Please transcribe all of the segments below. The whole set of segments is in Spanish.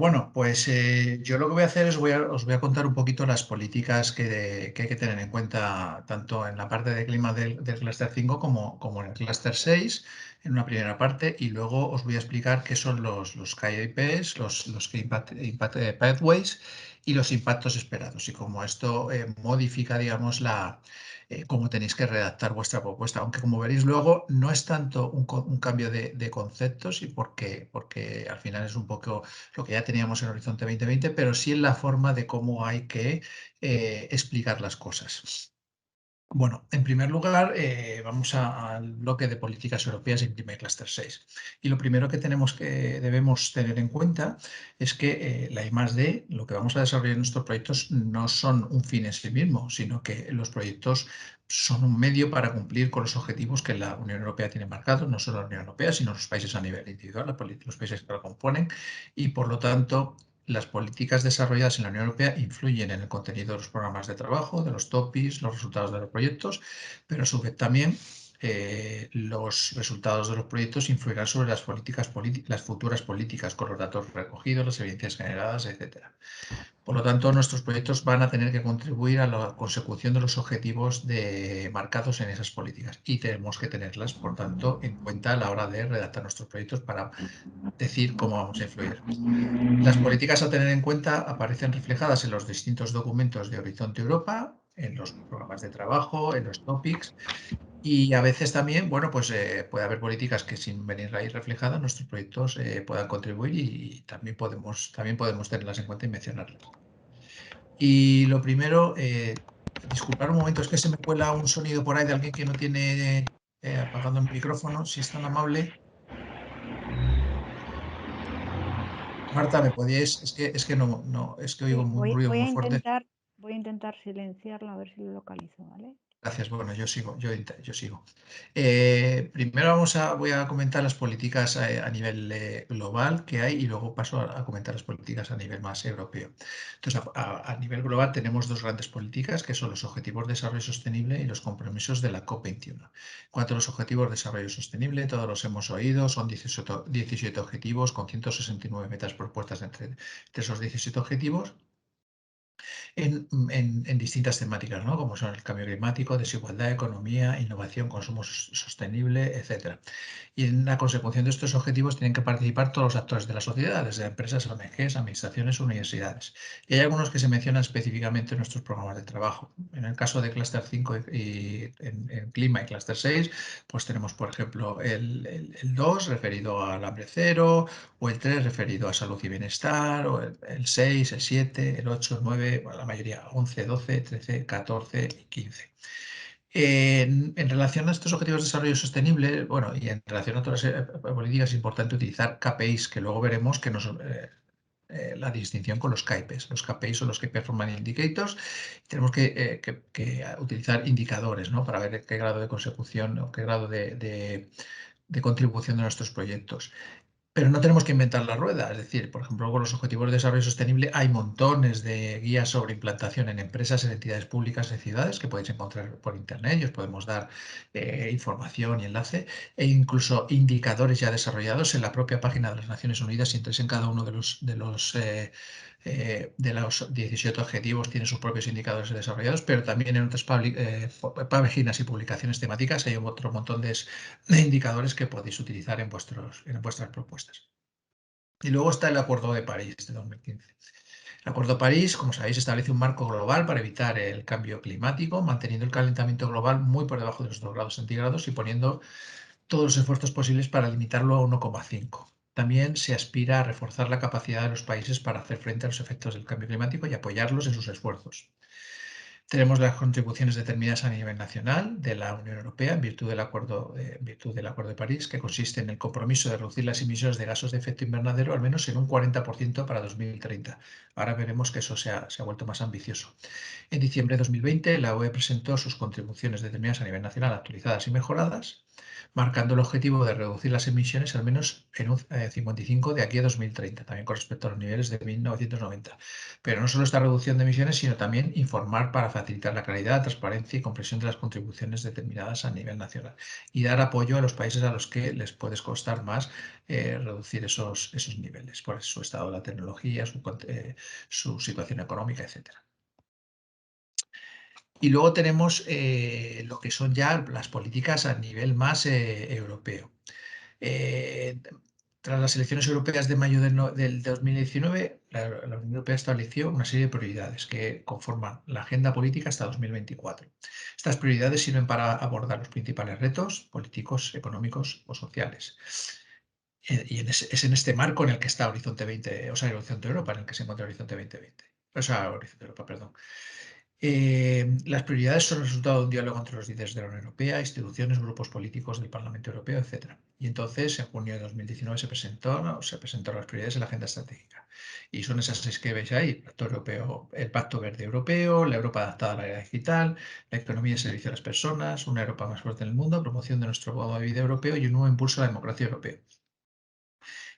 Bueno, pues yo lo que voy a hacer es os voy a contar un poquito las políticas que hay que tener en cuenta tanto en la parte de clima del clúster 5 como en el clúster 6 en una primera parte, y luego os voy a explicar qué son los KIPs, los Key Impact Pathways, y los impactos esperados y cómo esto modifica, digamos, cómo tenéis que redactar vuestra propuesta. Aunque, como veréis luego, no es tanto un cambio de conceptos, y porque al final es un poco lo que ya teníamos en Horizonte 2020, pero sí en la forma de cómo hay que explicar las cosas. Bueno, en primer lugar, vamos al bloque de políticas europeas en Clima y Cluster 6. Y lo primero que debemos tener en cuenta es que la I+D, lo que vamos a desarrollar en nuestros proyectos, no son un fin en sí mismo, sino que los proyectos son un medio para cumplir con los objetivos que la Unión Europea tiene marcados, no solo la Unión Europea, sino los países a nivel individual, los países que lo componen, y por lo tanto las políticas desarrolladas en la Unión Europea influyen en el contenido de los programas de trabajo, de los TOPIs, los resultados de los proyectos, pero a su vez también los resultados de los proyectos influirán sobre las futuras políticas, con los datos recogidos, las evidencias generadas, etcétera. Por lo tanto, nuestros proyectos van a tener que contribuir a la consecución de los objetivos marcados en esas políticas, y tenemos que tenerlas, por tanto, en cuenta a la hora de redactar nuestros proyectos para decir cómo vamos a influir. Las políticas a tener en cuenta aparecen reflejadas en los distintos documentos de Horizonte Europa, en los programas de trabajo, en los topics, y a veces también, bueno, pues puede haber políticas que, sin venir ahí reflejadas, nuestros proyectos puedan contribuir, y también podemos tenerlas en cuenta y mencionarlas. Y lo primero, disculpar un momento, es que se me cuela un sonido por ahí de alguien que no tiene apagado el micrófono, si es tan amable. Marta, ¿me podíais? Es que no, es que oigo Sí, un ruido muy fuerte. voy a intentar silenciarlo a ver si lo localizo, ¿vale? Gracias. Bueno, yo sigo, yo sigo. Primero voy a comentar las políticas a nivel global que hay, y luego paso a comentar las políticas a nivel más europeo. Entonces, a nivel global tenemos dos grandes políticas, que son los Objetivos de Desarrollo Sostenible y los compromisos de la COP21. En cuanto a los Objetivos de Desarrollo Sostenible, todos los hemos oído, son 17 objetivos con 169 metas propuestas entre esos 17 objetivos en distintas temáticas, ¿no? Como son el cambio climático, desigualdad, economía, innovación, consumo sostenible, etcétera. Y en la consecución de estos objetivos tienen que participar todos los actores de la sociedad, desde empresas, ONGs, administraciones, universidades. Y hay algunos que se mencionan específicamente en nuestros programas de trabajo. En el caso de Cluster 5 y en Clima y Cluster 6, pues tenemos, por ejemplo, el 2 referido al hambre cero, o el 3 referido a salud y bienestar, o el 6, el 7, el 8, el 9, bueno, la mayoría, 11, 12, 13, 14 y 15. En relación a estos objetivos de desarrollo sostenible, bueno, y en relación a otras políticas, es importante utilizar KPIs, que luego veremos que no son la distinción con los KPIs. Los KPIs son los Key Performance Indicators. Tenemos que utilizar indicadores, ¿no? Para ver qué grado de consecución o qué grado de contribución de nuestros proyectos. Pero no tenemos que inventar la rueda. Es decir, por ejemplo, con los Objetivos de Desarrollo Sostenible hay montones de guías sobre implantación en empresas, en entidades públicas, en ciudades, que podéis encontrar por internet, y os podemos dar información y enlace, e incluso indicadores ya desarrollados en la propia página de las Naciones Unidas. Si entráis en cada uno de los 17 objetivos, tiene sus propios indicadores desarrollados, pero también en otras páginas y publicaciones temáticas hay otro montón de indicadores que podéis utilizar en vuestras propuestas. Y luego está el Acuerdo de París de 2015. El Acuerdo de París, como sabéis, establece un marco global para evitar el cambio climático, manteniendo el calentamiento global muy por debajo de los 2 grados centígrados y poniendo todos los esfuerzos posibles para limitarlo a 1,5. También se aspira a reforzar la capacidad de los países para hacer frente a los efectos del cambio climático y apoyarlos en sus esfuerzos. Tenemos las contribuciones determinadas a nivel nacional de la Unión Europea en virtud del Acuerdo de París, que consiste en el compromiso de reducir las emisiones de gases de efecto invernadero al menos en un 40% para 2030. Ahora veremos que eso se ha vuelto más ambicioso. En diciembre de 2020, la UE presentó sus contribuciones determinadas a nivel nacional, actualizadas y mejoradas. marcando el objetivo de reducir las emisiones al menos en un 55 de aquí a 2030, también con respecto a los niveles de 1990. Pero no solo esta reducción de emisiones, sino también informar para facilitar la claridad, transparencia y comprensión de las contribuciones determinadas a nivel nacional y dar apoyo a los países a los que les puede costar más reducir esos niveles por su estado de la tecnología, su situación económica, etcétera. Y luego tenemos lo que son ya las políticas a nivel más europeo. Eh, Tras las elecciones europeas de mayo del 2019, la Unión Europea estableció una serie de prioridades que conforman la agenda política hasta 2024. Estas prioridades sirven para abordar los principales retos políticos, económicos o sociales. Y es en este marco en el que está Horizonte 20, o sea, el Horizonte Europa, en el que se encuentra Horizonte 2020. O sea, Horizonte Europa, perdón. Las prioridades son el resultado de un diálogo entre los líderes de la Unión Europea, instituciones, grupos políticos del Parlamento Europeo, etc. Y entonces, en junio de 2019 se presentó las prioridades en la agenda estratégica. Y son esas seis que veis ahí: Pacto Europeo, el Pacto Verde Europeo, la Europa adaptada a la era digital, la economía y servicio a las personas, una Europa más fuerte en el mundo, promoción de nuestro modo de vida europeo y un nuevo impulso a la democracia europea.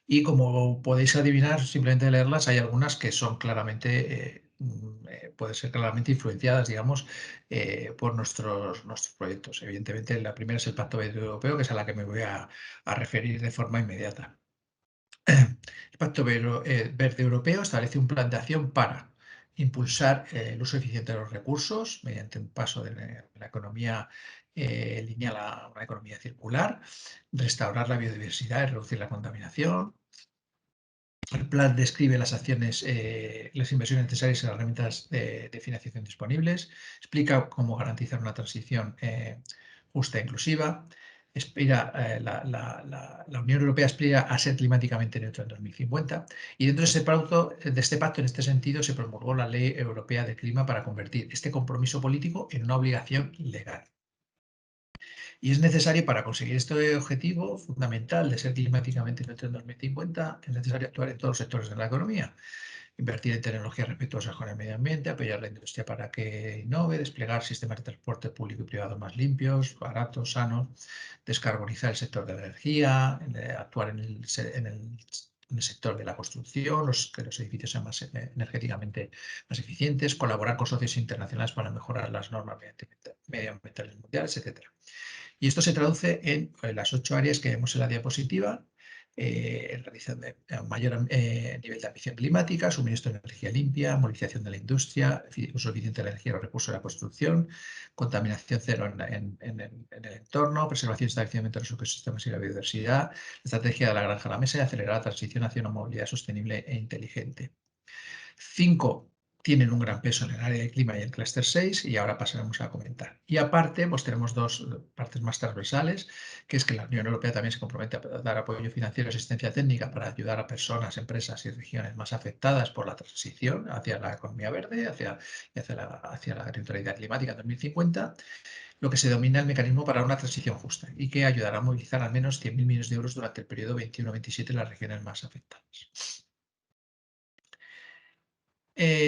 Y como podéis adivinar, simplemente de leerlas, hay algunas que son claramente, pueden ser claramente influenciadas, digamos, por nuestros proyectos. Evidentemente, la primera es el Pacto Verde Europeo, que es a la que me voy a referir de forma inmediata. El Pacto Verde Europeo establece un plan de acción para impulsar el uso eficiente de los recursos mediante un paso de la economía lineal a una economía circular, restaurar la biodiversidad y reducir la contaminación. El plan describe las acciones, las inversiones necesarias y las herramientas de financiación disponibles, explica cómo garantizar una transición justa e inclusiva. La Unión Europea aspira a ser climáticamente neutra en 2050 y dentro de este pacto, en este sentido, se promulgó la Ley Europea del Clima para convertir este compromiso político en una obligación legal. Y es necesario, para conseguir este objetivo fundamental de ser climáticamente neutro en 2050, es necesario actuar en todos los sectores de la economía, invertir en tecnologías respetuosas con el medio ambiente, apoyar la industria para que innove, desplegar sistemas de transporte público y privado más limpios, baratos, sanos, descarbonizar el sector de la energía, actuar en el sector de la construcción, que los edificios sean más energéticamente más eficientes, colaborar con socios internacionales para mejorar las normas medioambientales mundiales, etc. Y esto se traduce en las 8 áreas que vemos en la diapositiva: realización de mayor nivel de ambición climática, suministro de energía limpia, movilización de la industria, uso eficiente de la energía y los recursos de la construcción, contaminación cero en el entorno, preservación y establecimiento de los ecosistemas y la biodiversidad, estrategia de la granja a la mesa y acelerar la transición hacia una movilidad sostenible e inteligente. 5 tienen un gran peso en el área de clima y el clúster 6, y ahora pasaremos a comentar. Y aparte, pues tenemos dos partes más transversales, que es que la Unión Europea también se compromete a dar apoyo financiero y asistencia técnica para ayudar a personas, empresas y regiones más afectadas por la transición hacia la economía verde, hacia la neutralidad climática en 2050, lo que se denomina el mecanismo para una transición justa, y que ayudará a movilizar al menos 100.000 millones de euros durante el periodo 21-27 en las regiones más afectadas.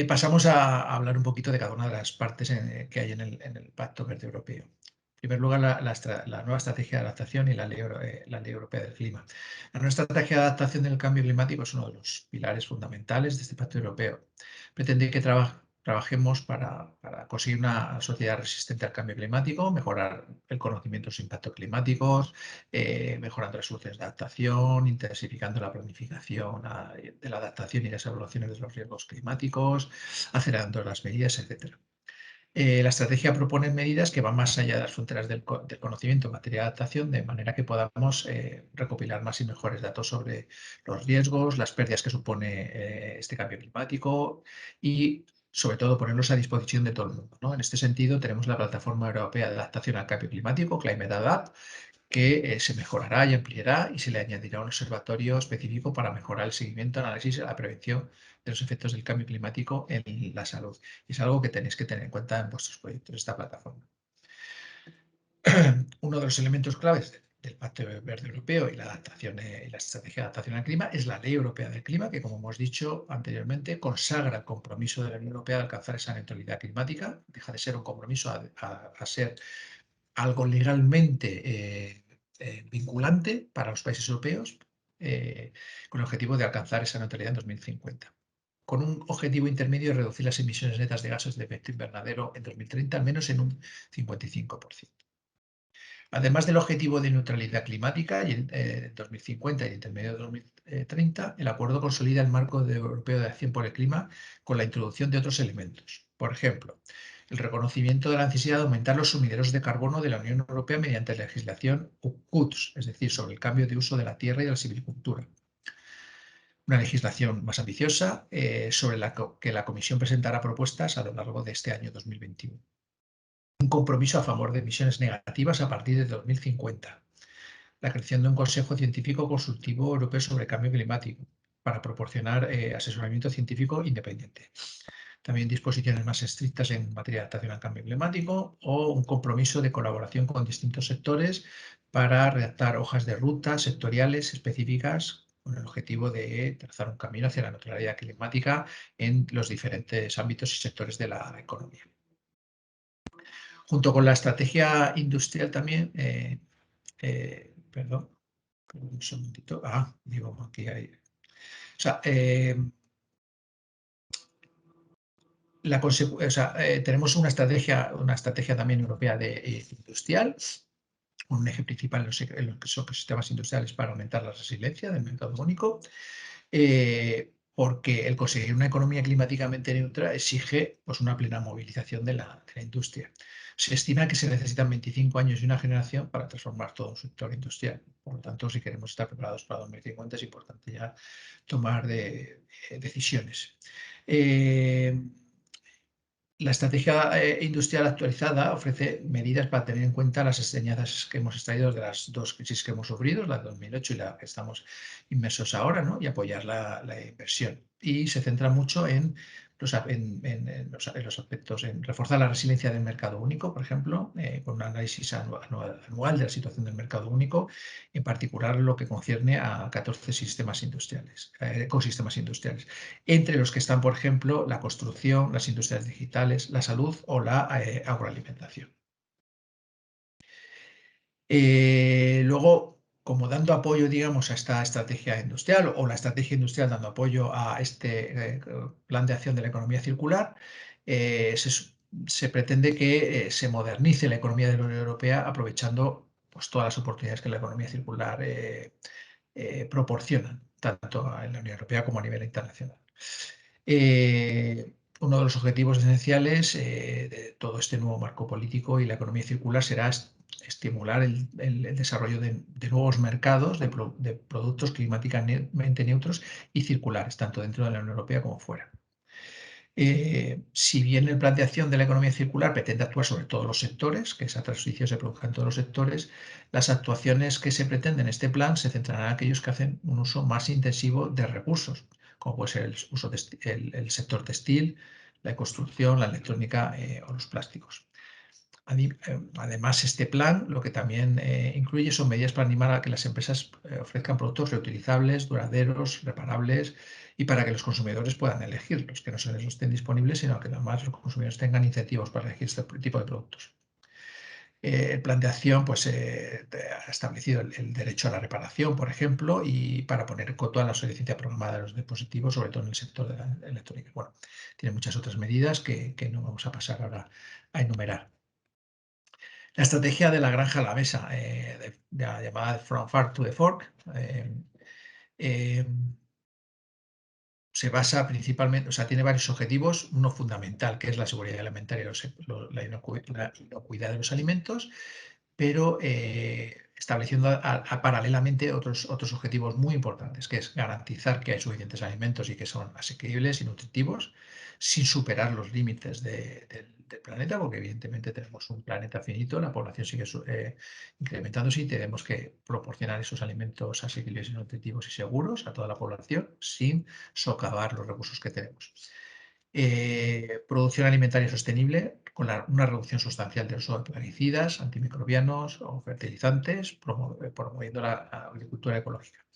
Pasamos a hablar un poquito de cada una de las partes que hay en el Pacto Verde Europeo. En primer lugar, la nueva estrategia de adaptación y la Ley Europea del Clima. La nueva estrategia de adaptación del cambio climático es uno de los pilares fundamentales de este Pacto Europeo. Pretende que trabajemos para conseguir una sociedad resistente al cambio climático, mejorar el conocimiento de los impactos climáticos, mejorando las soluciones de adaptación, intensificando la planificación de la adaptación y las evaluaciones de los riesgos climáticos, acelerando las medidas, etc. La estrategia propone medidas que van más allá de las fronteras del conocimiento en materia de adaptación, de manera que podamos recopilar más y mejores datos sobre los riesgos, las pérdidas que supone este cambio climático y, sobre todo, ponerlos a disposición de todo el mundo, ¿no? En este sentido, tenemos la Plataforma Europea de Adaptación al Cambio Climático, Climate Adapt, que se mejorará y ampliará, y se le añadirá un observatorio específico para mejorar el seguimiento, análisis y la prevención de los efectos del cambio climático en la salud. Y es algo que tenéis que tener en cuenta en vuestros proyectos, esta plataforma. Uno de los elementos claves del Pacto Verde Europeo y la adaptación y la estrategia de adaptación al clima es la Ley Europea del Clima, que, como hemos dicho anteriormente, consagra el compromiso de la Unión Europea de alcanzar esa neutralidad climática. Deja de ser un compromiso a ser algo legalmente vinculante para los países europeos con el objetivo de alcanzar esa neutralidad en 2050, con un objetivo intermedio de reducir las emisiones netas de gases de efecto invernadero en 2030 al menos en un 55%. Además del objetivo de neutralidad climática y en 2050 y el intermedio de 2030, el acuerdo consolida el marco europeo de acción por el clima con la introducción de otros elementos. Por ejemplo, el reconocimiento de la necesidad de aumentar los sumideros de carbono de la Unión Europea mediante legislación UCUTS, es decir, sobre el cambio de uso de la tierra y de la silvicultura. Una legislación más ambiciosa sobre la que la Comisión presentará propuestas a lo largo de este año 2021. Un compromiso a favor de emisiones negativas a partir de 2050. La creación de un Consejo Científico Consultivo Europeo sobre Cambio Climático para proporcionar asesoramiento científico independiente. También disposiciones más estrictas en materia de adaptación al cambio climático o un compromiso de colaboración con distintos sectores para redactar hojas de ruta sectoriales específicas con el objetivo de trazar un camino hacia la neutralidad climática en los diferentes ámbitos y sectores de la economía. Junto con la estrategia industrial también, perdón, un segundito. Digo, aquí hay. O sea, tenemos una estrategia también europea industrial, un eje principal en lo que son los sistemas industriales para aumentar la resiliencia del mercado único, porque el conseguir una economía climáticamente neutra exige pues, una plena movilización de la industria. Se estima que se necesitan 25 años y una generación para transformar todo un sector industrial. Por lo tanto, si queremos estar preparados para 2050, es importante ya tomar decisiones. La estrategia industrial actualizada ofrece medidas para tener en cuenta las enseñanzas que hemos extraído de las dos crisis que hemos sufrido, la de 2008 y la que estamos inmersos ahora, ¿no? Y apoyar la inversión. Y se centra mucho en los aspectos, en reforzar la resiliencia del mercado único, por ejemplo, con un análisis anual de la situación del mercado único, en particular lo que concierne a 14 ecosistemas industriales, entre los que están, por ejemplo, la construcción, las industrias digitales, la salud o la agroalimentación. Luego, como dando apoyo, digamos, a esta estrategia industrial o la estrategia industrial dando apoyo a este plan de acción de la economía circular, se pretende que se modernice la economía de la Unión Europea aprovechando pues, todas las oportunidades que la economía circular proporciona, tanto en la Unión Europea como a nivel internacional. Uno de los objetivos esenciales de todo este nuevo marco político y la economía circular será estimular el desarrollo de nuevos mercados de productos climáticamente neutros y circulares, tanto dentro de la Unión Europea como fuera. Si bien el plan de acción de la economía circular pretende actuar sobre todos los sectores, que esa transición se produzca en todos los sectores, las actuaciones que se pretenden en este plan se centrarán en aquellos que hacen un uso más intensivo de recursos, como puede ser el sector textil, la construcción, la electrónica o los plásticos. Además, este plan lo que también incluye son medidas para animar a que las empresas ofrezcan productos reutilizables, duraderos, reparables y para que los consumidores puedan elegirlos, que no solo estén disponibles, sino que además los consumidores tengan incentivos para elegir este tipo de productos. El plan de acción pues, ha establecido el derecho a la reparación, por ejemplo, y para poner coto a la obsolescencia programada de los dispositivos, sobre todo en el sector de la electrónica. Bueno, tiene muchas otras medidas que no vamos a pasar ahora a enumerar. La estrategia de la granja a la mesa, la llamada From Farm to the Fork, se basa principalmente, o sea, tiene varios objetivos, uno fundamental, que es la seguridad alimentaria y la inocuidad de los alimentos, pero estableciendo paralelamente otros objetivos muy importantes, que es garantizar que hay suficientes alimentos y que son asequibles y nutritivos, sin superar los límites del planeta, porque evidentemente tenemos un planeta finito, la población sigue incrementándose y tenemos que proporcionar esos alimentos asequibles y nutritivos y seguros a toda la población sin socavar los recursos que tenemos. Producción alimentaria sostenible con una reducción sustancial del uso de plaguicidas, antimicrobianos o fertilizantes, promoviendo la agricultura ecológica.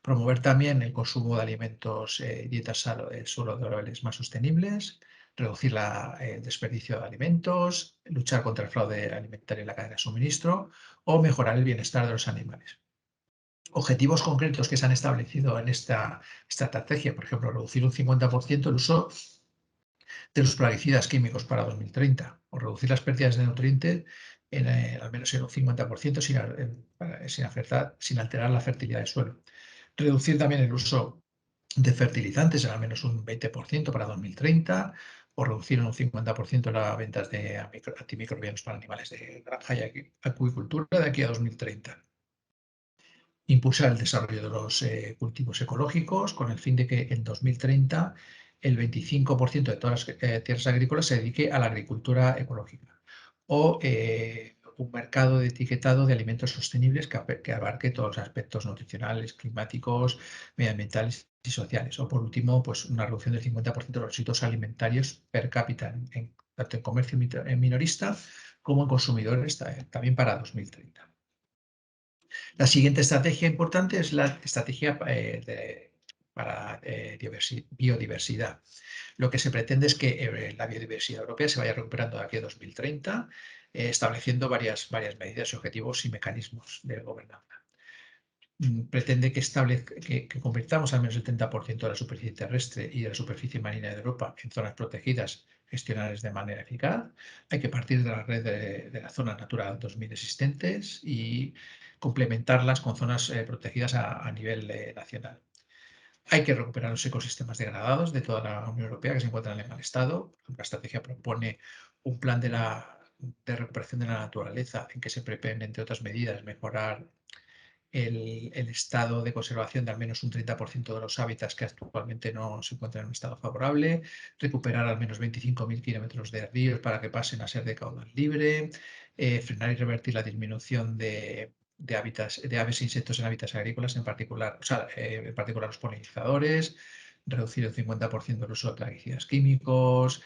Promover también el consumo de alimentos, dietas saludables más sostenibles, reducir el desperdicio de alimentos, luchar contra el fraude alimentario en la cadena de suministro o mejorar el bienestar de los animales. Objetivos concretos que se han establecido en esta estrategia, por ejemplo, reducir un 50% el uso de los plaguicidas químicos para 2030 o reducir las pérdidas de nutrientes al menos en un 50% sin alterar la fertilidad del suelo. Reducir también el uso de fertilizantes en al menos un 20% para 2030 o reducir en un 50% las ventas de antimicrobianos para animales de granja y acuicultura de aquí a 2030. Impulsar el desarrollo de los cultivos ecológicos con el fin de que en 2030 el 25% de todas las tierras agrícolas se dedique a la agricultura ecológica. O un mercado de etiquetado de alimentos sostenibles que abarque todos los aspectos nutricionales, climáticos, medioambientales y sociales. O por último, pues una reducción del 50% de los residuos alimentarios per cápita, tanto en comercio minorista como en consumidores también para 2030. La siguiente estrategia importante es la estrategia para biodiversidad. Lo que se pretende es que la biodiversidad europea se vaya recuperando de aquí a 2030, estableciendo varias medidas, objetivos y mecanismos de gobernanza. Pretende que convirtamos al menos el 30% de la superficie terrestre y de la superficie marina de Europa en zonas protegidas, gestionadas de manera eficaz. Hay que partir de la red de la zona Natura 2000 existentes y complementarlas con zonas protegidas a nivel nacional. Hay que recuperar los ecosistemas degradados de toda la Unión Europea que se encuentran en mal estado. La estrategia propone un plan de recuperación de la naturaleza en que se prevén, entre otras medidas, mejorar el estado de conservación de al menos un 30% de los hábitats que actualmente no se encuentran en un estado favorable, recuperar al menos 25.000 kilómetros de ríos para que pasen a ser de caudal libre, frenar y revertir la disminución de aves e insectos en hábitats agrícolas, en particular los polinizadores, reducir el 50% el uso de plaguicidas químicos,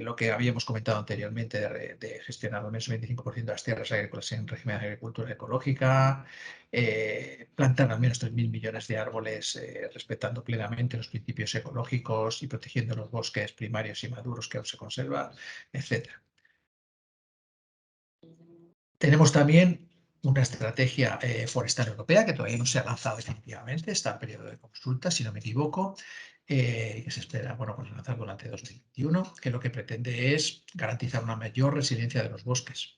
lo que habíamos comentado anteriormente de gestionar al menos el 25% de las tierras agrícolas en régimen de agricultura ecológica, plantar al menos 3.000 millones de árboles respetando plenamente los principios ecológicos y protegiendo los bosques primarios y maduros que aún se conservan, etc. Tenemos también una estrategia forestal europea que todavía no se ha lanzado definitivamente, está en periodo de consulta, si no me equivoco, que se espera lanzar durante 2021, que lo que pretende es garantizar una mayor resiliencia de los bosques,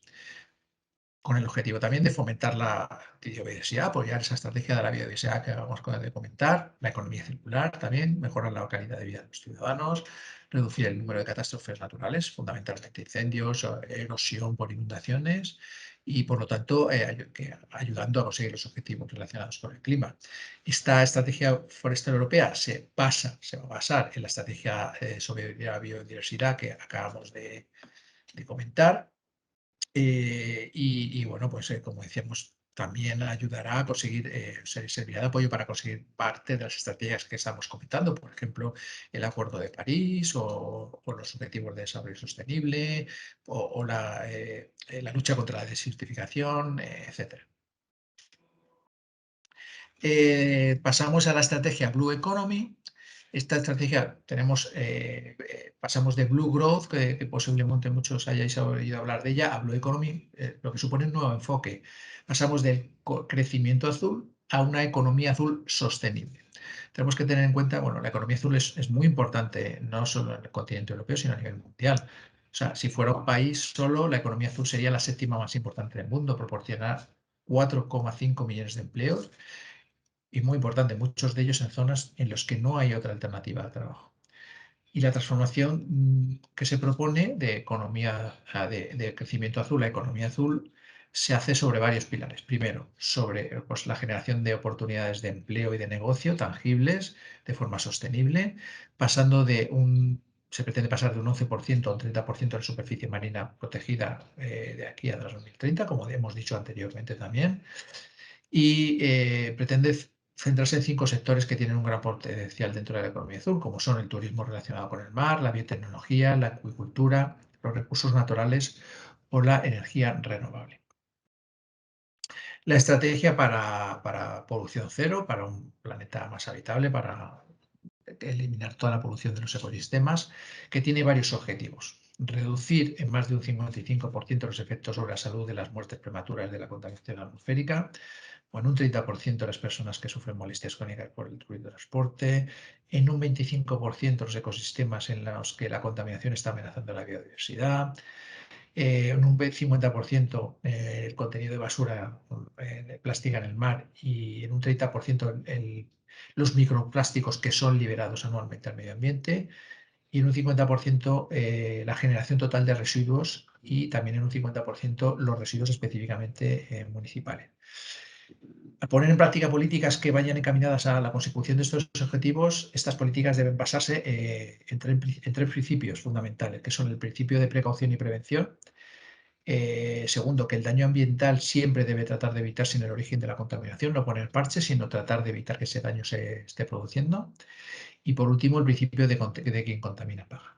con el objetivo también de fomentar la biodiversidad, apoyar esa estrategia de la biodiversidad que acabamos de comentar, la economía circular también, mejorar la calidad de vida de los ciudadanos, reducir el número de catástrofes naturales, fundamentalmente incendios, erosión por inundaciones y, por lo tanto, ayudando a conseguir los objetivos relacionados con el clima. Esta estrategia forestal europea se va a basar en la estrategia sobre la biodiversidad que acabamos de comentar. Bueno, pues como decíamos, también ayudará a conseguir, servirá de apoyo para conseguir parte de las estrategias que estamos comentando, por ejemplo, el Acuerdo de París o los Objetivos de Desarrollo Sostenible o la lucha contra la desertificación, etcétera. Pasamos a la estrategia Blue Economy. Esta estrategia pasamos de Blue Growth, que posiblemente muchos hayáis oído hablar de ella, a Blue Economy, lo que supone un nuevo enfoque. Pasamos del crecimiento azul a una economía azul sostenible. Tenemos que tener en cuenta, bueno, la economía azul es muy importante, no solo en el continente europeo, sino a nivel mundial. O sea, si fuera un país solo, la economía azul sería la séptima más importante del mundo, proporcionar 4,5 millones de empleos y, muy importante, muchos de ellos en zonas en las que no hay otra alternativa de trabajo. Y la transformación que se propone de economía, de crecimiento azul a economía azul se hace sobre varios pilares. Primero, sobre pues, la generación de oportunidades de empleo y de negocio tangibles de forma sostenible, se pretende pasar de un 11% a un 30% de la superficie marina protegida de aquí a 2030, como hemos dicho anteriormente también. Y pretende centrarse en 5 sectores que tienen un gran potencial dentro de la economía azul, como son el turismo relacionado con el mar, la biotecnología, la acuicultura, los recursos naturales o la energía renovable. La estrategia para polución cero, para un planeta más habitable, para eliminar toda la polución de los ecosistemas, que tiene varios objetivos. Reducir en más de un 55% los efectos sobre la salud de las muertes prematuras de la contaminación atmosférica, o en un 30% las personas que sufren molestias crónicas por el ruido de transporte, en un 25% los ecosistemas en los que la contaminación está amenazando la biodiversidad, en un 50% el contenido de basura plástica en el mar y en un 30% los microplásticos que son liberados anualmente al medio ambiente y en un 50% la generación total de residuos y también en un 50% los residuos específicamente municipales. Al poner en práctica políticas que vayan encaminadas a la consecución de estos objetivos, estas políticas deben basarse en tres principios fundamentales, que son el principio de precaución y prevención. Segundo, que el daño ambiental siempre debe tratar de evitarse en el origen de la contaminación, no poner parches, sino tratar de evitar que ese daño se esté produciendo. Y por último, el principio de quien contamina paga.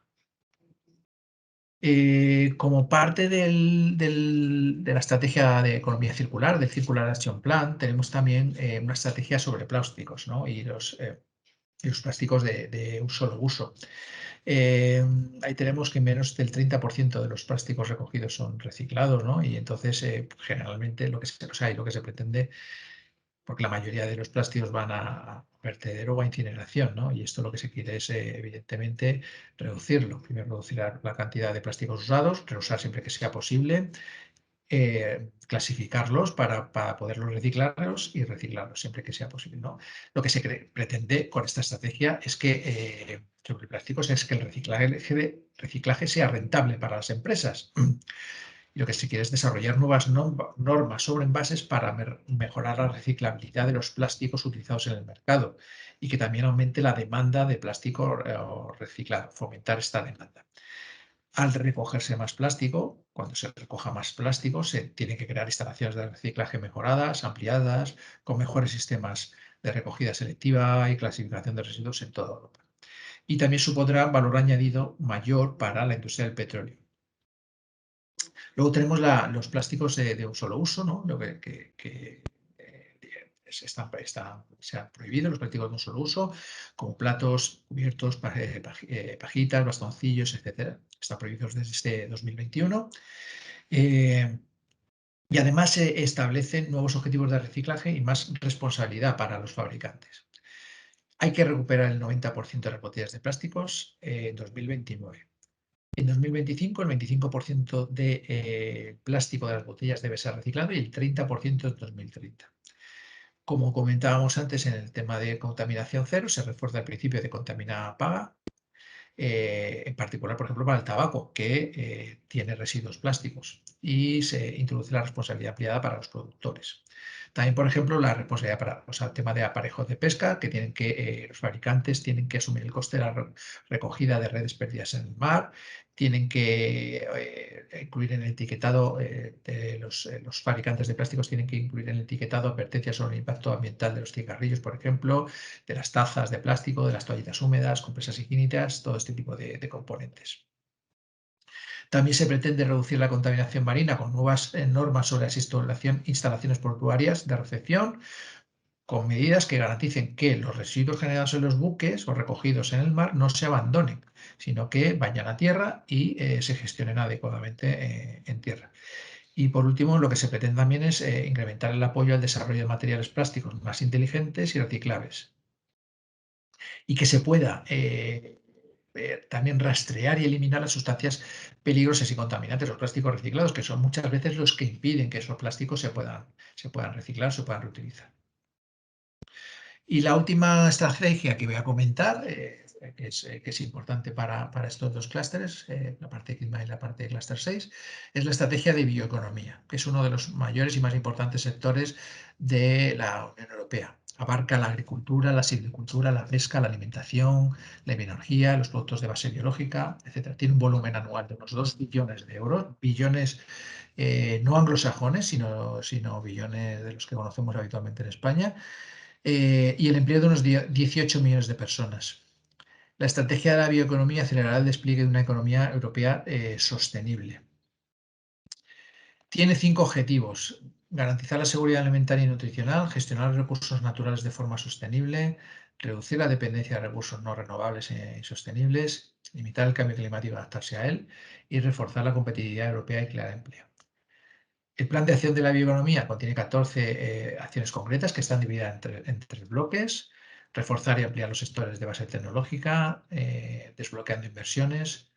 Como parte de la estrategia de economía circular, del Circular Action Plan, tenemos también una estrategia sobre plásticos, ¿no? y los plásticos de un solo uso. Ahí tenemos que menos del 30% de los plásticos recogidos son reciclados, ¿no? Y entonces, generalmente, lo que se pretende, porque la mayoría de los plásticos van a vertedero o a incineración, ¿no? Y esto lo que se quiere es, evidentemente, reducirlo. Primero, reducir la cantidad de plásticos usados, reusar siempre que sea posible, clasificarlos para poderlos reciclarlos y reciclarlos siempre que sea posible, ¿no? Lo que se pretende con esta estrategia es que, sobre plásticos, es que el reciclaje sea rentable para las empresas. Y lo que se quiere es desarrollar nuevas normas sobre envases para mejorar la reciclabilidad de los plásticos utilizados en el mercado y que también aumente la demanda de plástico reciclado, fomentar esta demanda. Al recogerse más plástico, cuando se recoja más plástico, se tienen que crear instalaciones de reciclaje mejoradas, ampliadas, con mejores sistemas de recogida selectiva y clasificación de residuos en toda Europa. Y también supondrá valor añadido mayor para la industria del petróleo. Luego tenemos los plásticos de un solo uso, ¿no? Lo que se han prohibido los plásticos de un solo uso, como platos, cubiertos, pajitas, bastoncillos, etcétera. Están prohibidos desde este 2021. Y además se establecen nuevos objetivos de reciclaje y más responsabilidad para los fabricantes. Hay que recuperar el 90% de las botellas de plásticos en 2029. En 2025, el 25% de plástico de las botellas debe ser reciclado y el 30% en 2030. Como comentábamos antes en el tema de contaminación cero, se refuerza el principio de contamina paga, en particular, por ejemplo, para el tabaco, que tiene residuos plásticos, y se introduce la responsabilidad ampliada para los productores. También, por ejemplo, la responsabilidad para el tema de aparejos de pesca, que los fabricantes tienen que asumir el coste de la recogida de redes perdidas en el mar, tienen que incluir en el etiquetado de los fabricantes de plásticos tienen que incluir en el etiquetado advertencias sobre el impacto ambiental de los cigarrillos, por ejemplo, de las tazas de plástico, de las toallitas húmedas, compresas higiénicas, todo este tipo de componentes. También se pretende reducir la contaminación marina con nuevas normas sobre las instalaciones portuarias de recepción, con medidas que garanticen que los residuos generados en los buques o recogidos en el mar no se abandonen, sino que vayan a tierra y se gestionen adecuadamente en tierra. Y por último, lo que se pretende también es incrementar el apoyo al desarrollo de materiales plásticos más inteligentes y reciclables. Y que se pueda también rastrear y eliminar las sustancias peligrosas y contaminantes, los plásticos reciclados, que son muchas veces los que impiden que esos plásticos se puedan reciclar, se puedan reutilizar. Y la última estrategia que voy a comentar, que es importante para estos dos clústeres, la parte de clima y la parte de clúster 6, es la estrategia de bioeconomía, que es uno de los mayores y más importantes sectores de la Unión Europea. Abarca la agricultura, la silvicultura, la pesca, la alimentación, la bioenergía, los productos de base biológica, etc. Tiene un volumen anual de unos 2 billones de euros, billones no anglosajones, sino billones de los que conocemos habitualmente en España, y el empleo de unos 18 millones de personas. La estrategia de la bioeconomía acelerará el despliegue de una economía europea sostenible. Tiene 5 objetivos: garantizar la seguridad alimentaria y nutricional, gestionar los recursos naturales de forma sostenible, reducir la dependencia de recursos no renovables y sostenibles, limitar el cambio climático y adaptarse a él y reforzar la competitividad europea y crear empleo. El plan de acción de la bioeconomía contiene 14 acciones concretas que están divididas en tres bloques. Reforzar y ampliar los sectores de base tecnológica, desbloqueando inversiones,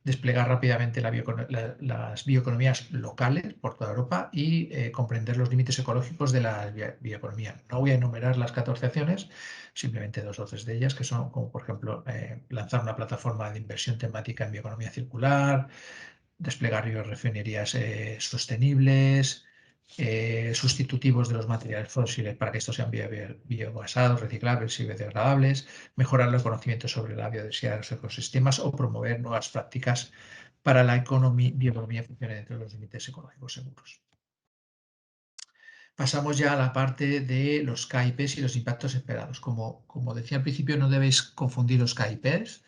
desplegar rápidamente las bioeconomías locales por toda Europa y comprender los límites ecológicos de la bioeconomía. No voy a enumerar las 14 acciones, simplemente dos o tres de ellas, que son como, por ejemplo, lanzar una plataforma de inversión temática en bioeconomía circular, desplegar refinerías sostenibles, sustitutivos de los materiales fósiles para que estos sean biobasados, reciclables y biodegradables, mejorar el conocimiento sobre la biodiversidad de los ecosistemas o promover nuevas prácticas para la bioeconomía que funcione dentro de los límites ecológicos seguros. Pasamos ya a la parte de los KIPs y los impactos esperados. Como decía al principio, no debéis confundir los KIPs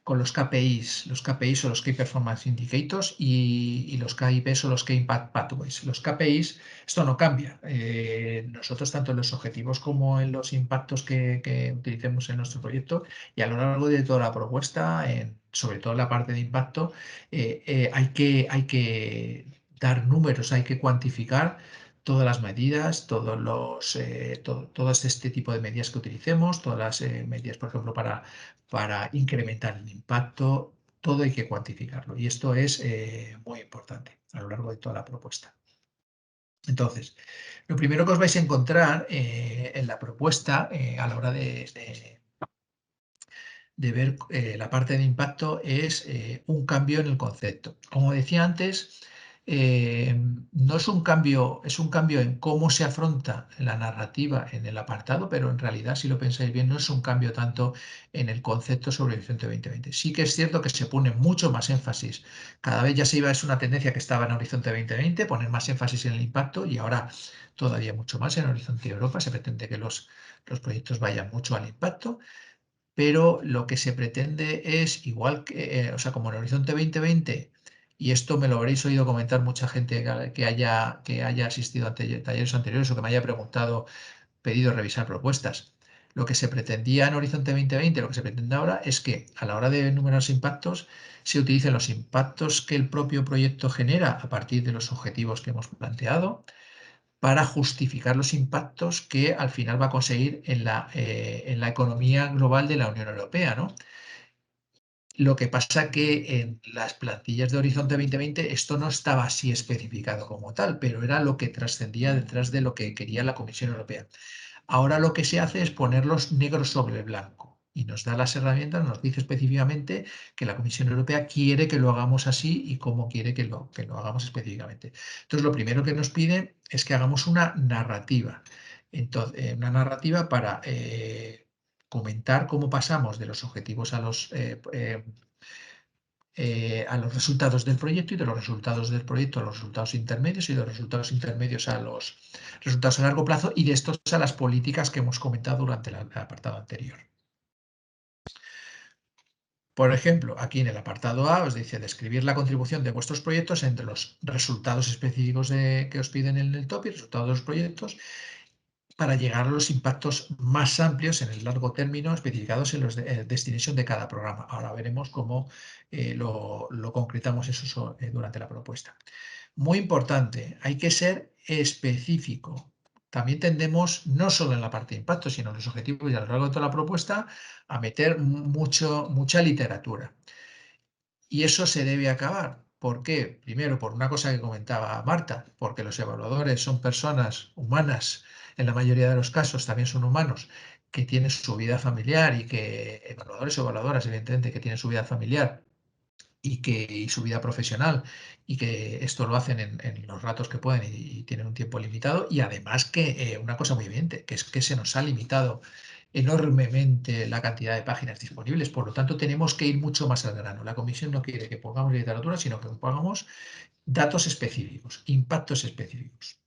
con los KPIs. Los KPIs son los Key Performance Indicators y los KIPs son los Key Impact Pathways. Los KPIs, esto no cambia. Nosotros, tanto en los objetivos como en los impactos que utilicemos en nuestro proyecto y a lo largo de toda la propuesta, sobre todo en la parte de impacto, hay que dar números, hay que cuantificar todas las medidas, todo este tipo de medidas que utilicemos, todas las medidas, por ejemplo, para incrementar el impacto, todo hay que cuantificarlo y esto es muy importante a lo largo de toda la propuesta. Entonces, lo primero que os vais a encontrar en la propuesta a la hora de ver la parte de impacto es un cambio en el concepto. Como decía antes, no es un cambio, es un cambio en cómo se afronta la narrativa en el apartado, pero en realidad, si lo pensáis bien, no es un cambio tanto en el concepto sobre Horizonte 2020. Sí que es cierto que se pone mucho más énfasis. Cada vez ya se iba, es una tendencia que estaba en Horizonte 2020, poner más énfasis en el impacto y ahora todavía mucho más en Horizonte Europa. Se pretende que los proyectos vayan mucho al impacto, pero lo que se pretende es igual que, o sea, como en Horizonte 2020, y esto me lo habréis oído comentar mucha gente que haya asistido a talleres anteriores o que me haya preguntado, pedido revisar propuestas. Lo que se pretendía en Horizonte 2020, lo que se pretende ahora es que a la hora de enumerar los impactos, se utilicen los impactos que el propio proyecto genera a partir de los objetivos que hemos planteado, para justificar los impactos que al final va a conseguir en la economía global de la Unión Europea, ¿no? Lo que pasa que en las plantillas de Horizonte 2020 esto no estaba así especificado como tal, pero era lo que trascendía detrás de lo que quería la Comisión Europea. Ahora lo que se hace es ponerlos negro sobre blanco y nos da las herramientas, nos dice específicamente que la Comisión Europea quiere que lo hagamos así y cómo quiere que lo hagamos específicamente. Entonces, lo primero que nos pide es que hagamos una narrativa. Entonces, una narrativa para comentar cómo pasamos de los objetivos a los resultados del proyecto y de los resultados del proyecto a los resultados intermedios y de los resultados intermedios a los resultados a largo plazo y de estos a las políticas que hemos comentado durante el apartado anterior. Por ejemplo, aquí en el apartado A os dice describir la contribución de vuestros proyectos entre los resultados específicos que os piden en el top y resultados de los proyectos para llegar a los impactos más amplios en el largo término especificados en los destination de cada programa. Ahora veremos cómo lo concretamos eso durante la propuesta. Muy importante, hay que ser específico. También tendemos, no solo en la parte de impacto, sino en los objetivos y a lo largo de toda la propuesta, a meter mucha literatura. Y eso se debe acabar. ¿Por qué? Primero, por una cosa que comentaba Marta, porque los evaluadores son personas humanas, en la mayoría de los casos también son humanos, que tienen su vida familiar y que, evaluadores o evaluadoras, evidentemente, que tienen su vida familiar y su vida profesional y que esto lo hacen en los ratos que pueden y tienen un tiempo limitado y además que una cosa muy evidente, que es que se nos ha limitado enormemente la cantidad de páginas disponibles, por lo tanto tenemos que ir mucho más al grano. La comisión no quiere que pongamos literatura, sino que pongamos datos específicos, impactos específicos.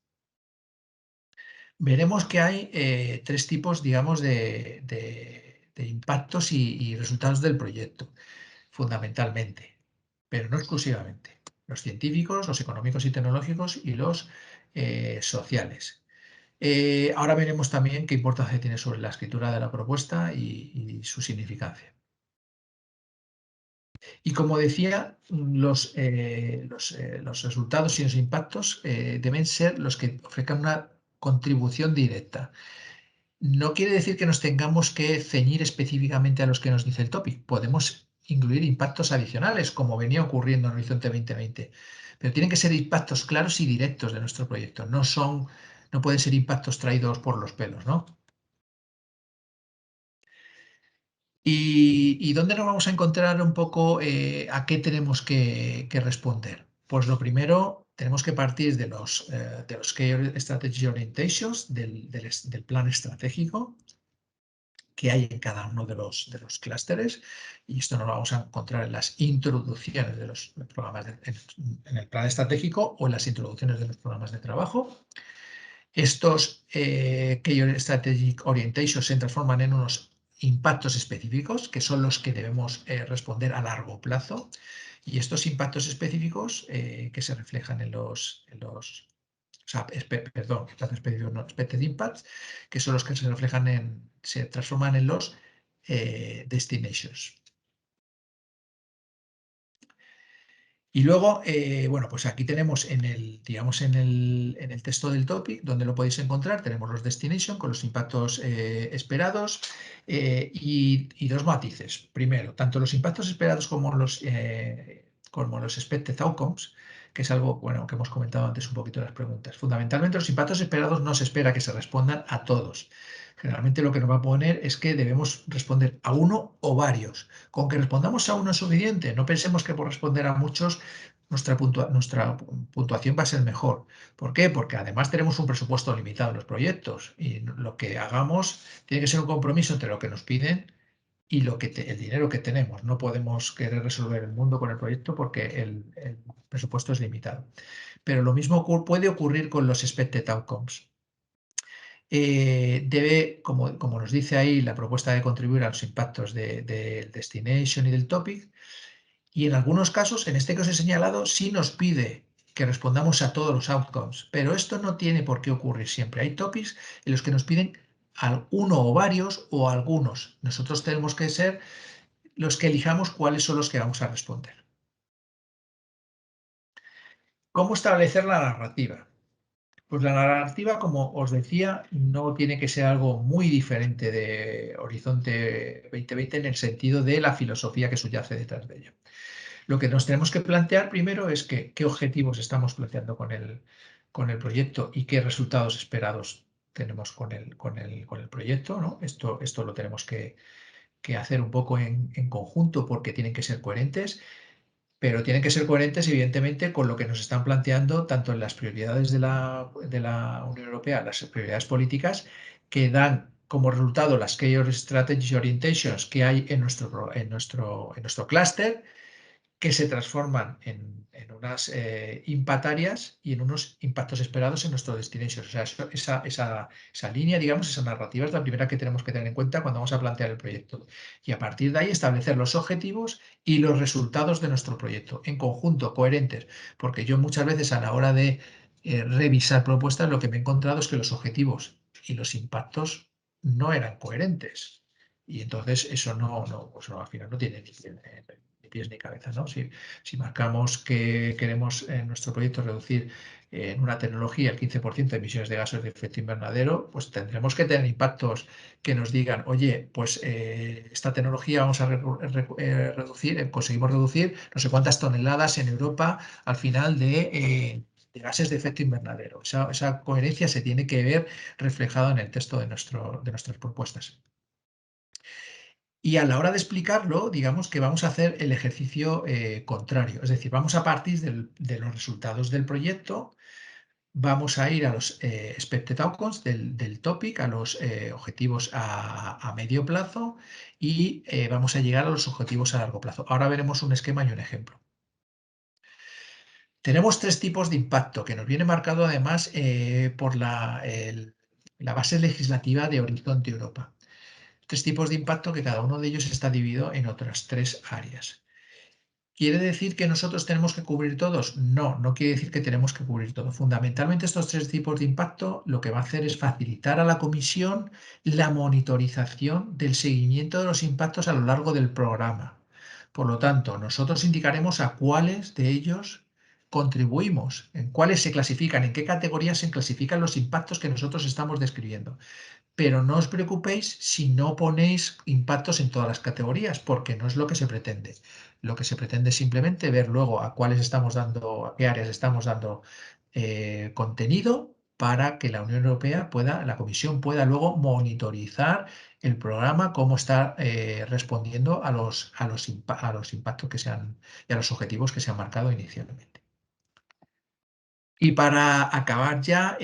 Veremos que hay tres tipos, digamos, de impactos y resultados del proyecto, fundamentalmente, pero no exclusivamente. Los científicos, los económicos y tecnológicos y los sociales. Ahora veremos también qué importancia tiene sobre la escritura de la propuesta y su significancia. Y como decía, los resultados y los impactos deben ser los que ofrezcan una contribución directa. No quiere decir que nos tengamos que ceñir específicamente a los que nos dice el topic. Podemos incluir impactos adicionales, como venía ocurriendo en Horizonte 2020. Pero tienen que ser impactos claros y directos de nuestro proyecto. No pueden ser impactos traídos por los pelos, ¿no? ¿Y dónde nos vamos a encontrar un poco a qué tenemos que responder? Pues lo primero, tenemos que partir de los Key Strategy Orientations, del plan estratégico que hay en cada uno de los clústeres, y esto nos lo vamos a encontrar en las introducciones de los programas, en el plan estratégico o en las introducciones de los programas de trabajo. Estos Key Strategic Orientations se transforman en unos impactos específicos, que son los que debemos responder a largo plazo. Y estos impactos específicos que se reflejan o sea, perdón, impactos específicos, no, expected impacts, que son los que se transforman en los destinations. Y luego, bueno, pues aquí tenemos digamos, en el texto del topic, donde lo podéis encontrar, tenemos los destination con los impactos esperados y dos matices. Primero, tanto los impactos esperados como los expected outcomes, que es algo, bueno, que hemos comentado antes un poquito en las preguntas. Fundamentalmente, los impactos esperados no se espera que se respondan a todos. Generalmente lo que nos va a poner es que debemos responder a uno o varios. Con que respondamos a uno es suficiente. No pensemos que por responder a muchos nuestra puntuación va a ser mejor. ¿Por qué? Porque además tenemos un presupuesto limitado en los proyectos y lo que hagamos tiene que ser un compromiso entre lo que nos piden y el dinero que tenemos. No podemos querer resolver el mundo con el proyecto porque el presupuesto es limitado. Pero lo mismo puede ocurrir con los expected outcomes. Como nos dice ahí, la propuesta de contribuir a los impactos del destination y del topic, y en algunos casos, en este que os he señalado, sí nos pide que respondamos a todos los outcomes, pero esto no tiene por qué ocurrir siempre. Hay topics en los que nos piden uno o varios o algunos. Nosotros tenemos que ser los que elijamos cuáles son los que vamos a responder. ¿Cómo establecer la narrativa? Pues la narrativa, como os decía, no tiene que ser algo muy diferente de Horizonte 2020 en el sentido de la filosofía que subyace detrás de ello. Lo que nos tenemos que plantear primero es qué objetivos estamos planteando con el proyecto y qué resultados esperados tenemos con el proyecto, ¿no? Esto lo tenemos que hacer un poco en conjunto porque tienen que ser coherentes, pero tienen que ser coherentes, evidentemente, con lo que nos están planteando tanto en las prioridades de la Unión Europea, las prioridades políticas, que dan como resultado las Key Strategy Orientations que hay en nuestro clúster, que se transforman en unas impact áreas y en unos impactos esperados en nuestro destination. O sea, esa línea, digamos, esa narrativa es la primera que tenemos que tener en cuenta cuando vamos a plantear el proyecto. Y a partir de ahí establecer los objetivos y los resultados de nuestro proyecto en conjunto, coherentes. Porque yo muchas veces a la hora de revisar propuestas lo que me he encontrado es que los objetivos y los impactos no eran coherentes. Y entonces eso pues al final no tiene ni pies ni cabeza, ¿no? Si marcamos que queremos en nuestro proyecto reducir en una tecnología el 15% de emisiones de gases de efecto invernadero, pues tendremos que tener impactos que nos digan, oye, pues esta tecnología vamos a reducir, conseguimos reducir no sé cuántas toneladas en Europa al final de gases de efecto invernadero. Esa coherencia se tiene que ver reflejada en el texto de nuestras propuestas. Y a la hora de explicarlo, digamos que vamos a hacer el ejercicio contrario, es decir, vamos a partir de los resultados del proyecto, vamos a ir a los expected outcomes del topic, a los objetivos a medio plazo y vamos a llegar a los objetivos a largo plazo. Ahora veremos un esquema y un ejemplo. Tenemos tres tipos de impacto que nos viene marcado además por la base legislativa de Horizonte Europa. Tres tipos de impacto que cada uno de ellos está dividido en otras tres áreas. ¿Quiere decir que nosotros tenemos que cubrir todos? No, no quiere decir que tenemos que cubrir todo. Fundamentalmente estos tres tipos de impacto lo que va a hacer es facilitar a la comisión la monitorización del seguimiento de los impactos a lo largo del programa. Por lo tanto, nosotros indicaremos a cuáles de ellos contribuimos, en cuáles se clasifican, en qué categorías se clasifican los impactos que nosotros estamos describiendo. Pero no os preocupéis si no ponéis impactos en todas las categorías, porque no es lo que se pretende. Lo que se pretende es simplemente ver luego a cuáles estamos dando, a qué áreas estamos dando contenido para que la Unión Europea pueda, la Comisión pueda luego monitorizar el programa, cómo está respondiendo a los impactos que se han y a los objetivos que se han marcado inicialmente. Y para acabar ya,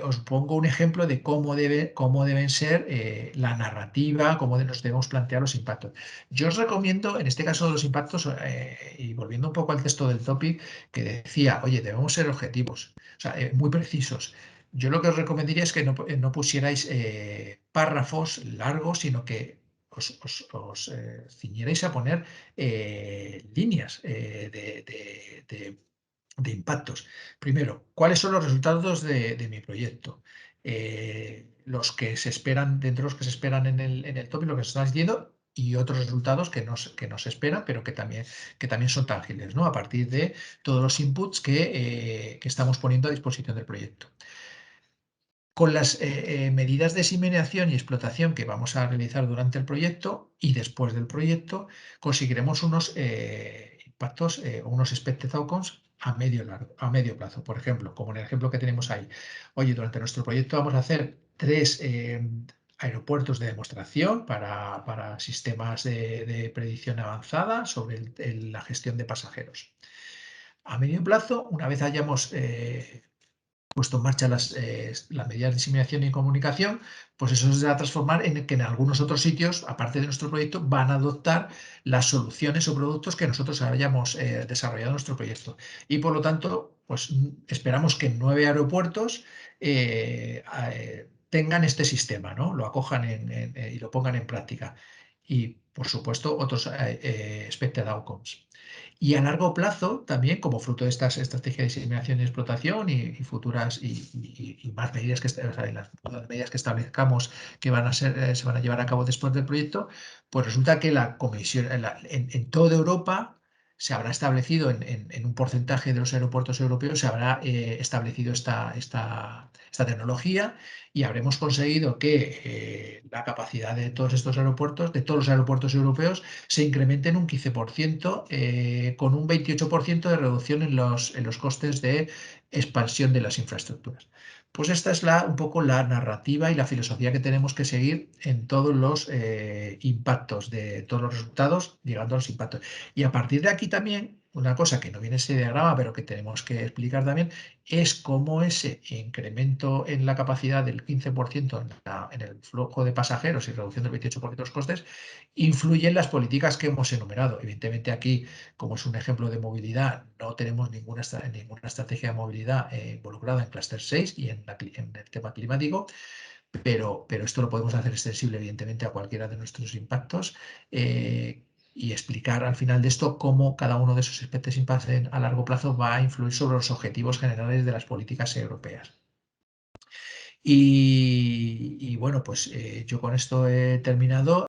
os pongo un ejemplo de cómo deben ser la narrativa, cómo nos debemos plantear los impactos. Yo os recomiendo, en este caso de los impactos, y volviendo un poco al texto del topic, que decía, oye, debemos ser objetivos, o sea, muy precisos. Yo lo que os recomendaría es que no pusierais párrafos largos, sino que os ciñerais a poner líneas de impactos. Primero, ¿cuáles son los resultados de mi proyecto? Los que se esperan, dentro de los que se esperan en el top, lo que se está diciendo, y otros resultados que no se esperan, pero que también son tangibles, ¿no? A partir de todos los inputs que estamos poniendo a disposición del proyecto. Con las medidas de simulación y explotación que vamos a realizar durante el proyecto y después del proyecto, conseguiremos unos impactos, unos expected outcomes a medio plazo. Por ejemplo, como en el ejemplo que tenemos ahí. Oye, durante nuestro proyecto vamos a hacer 3 aeropuertos de demostración para sistemas de predicción avanzada sobre la gestión de pasajeros. A medio plazo, una vez hayamos puesto en marcha las medidas de diseminación y comunicación, pues eso se va a transformar en que en algunos otros sitios, aparte de nuestro proyecto, van a adoptar las soluciones o productos que nosotros hayamos desarrollado en nuestro proyecto. Y por lo tanto, pues esperamos que en 9 aeropuertos tengan este sistema, ¿no? Lo acojan y lo pongan en práctica. Y, por supuesto, otros expected outcomes. Y a largo plazo, también como fruto de estas estrategias de diseminación y explotación y futuras y más medidas o sea, las medidas que establezcamos que van a ser, se van a llevar a cabo después del proyecto, pues resulta que la comisión en toda Europa se habrá establecido en un porcentaje de los aeropuertos europeos, se habrá establecido esta tecnología y habremos conseguido que la capacidad de todos estos aeropuertos, de todos los aeropuertos europeos, se incrementen un 15% con un 28% de reducción en los costes de expansión de las infraestructuras. Pues esta es un poco la narrativa y la filosofía que tenemos que seguir en todos los impactos, de todos los resultados, llegando a los impactos. Y a partir de aquí también, una cosa que no viene en ese diagrama, pero que tenemos que explicar también, es cómo ese incremento en la capacidad del 15% en el flujo de pasajeros y reducción del 28% de los costes influyen las políticas que hemos enumerado. Evidentemente aquí, como es un ejemplo de movilidad, no tenemos ninguna estrategia de movilidad involucrada en Cluster 6 y en el tema climático, pero esto lo podemos hacer extensible, evidentemente, a cualquiera de nuestros impactos y explicar al final de esto cómo cada uno de esos expected impacts a largo plazo va a influir sobre los objetivos generales de las políticas europeas. Y bueno, pues yo con esto he terminado.